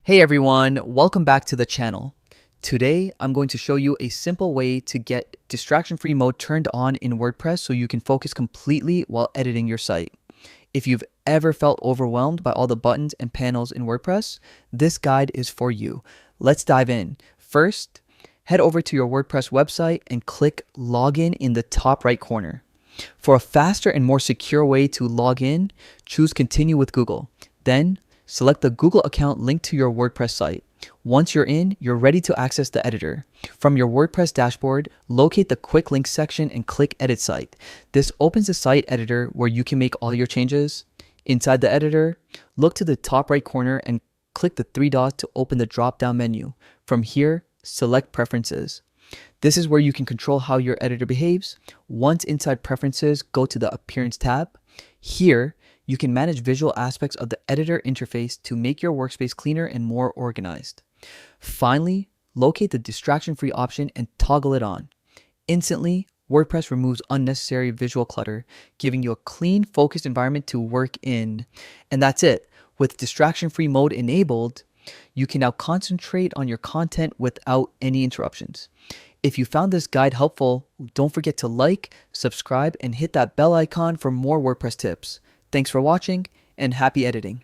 Hey everyone, welcome back to the channel. Today, I'm going to show you a simple way to get distraction-free mode turned on in WordPress so you can focus completely while editing your site. If you've ever felt overwhelmed by all the buttons and panels in WordPress, this guide is for you. Let's dive in. First, head over to your WordPress website and click Login in the top right corner. For a faster and more secure way to log in, choose Continue with Google. Then, select the Google account linked to your WordPress site. Once you're in, you're ready to access the editor. From your WordPress dashboard, locate the Quick Links section and click Edit Site. This opens the site editor where you can make all your changes. Inside the editor, look to the top right corner and click the three dots to open the drop-down menu. From here, select Preferences. This is where you can control how your editor behaves. Once inside Preferences, go to the Appearance tab. Here, you can manage visual aspects of the editor interface to make your workspace cleaner and more organized. Finally, locate the distraction-free option and toggle it on. Instantly, WordPress removes unnecessary visual clutter, giving you a clean, focused environment to work in. And that's it. With distraction-free mode enabled, you can now concentrate on your content without any interruptions. If you found this guide helpful, don't forget to like, subscribe, and hit that bell icon for more WordPress tips. Thanks for watching and happy editing.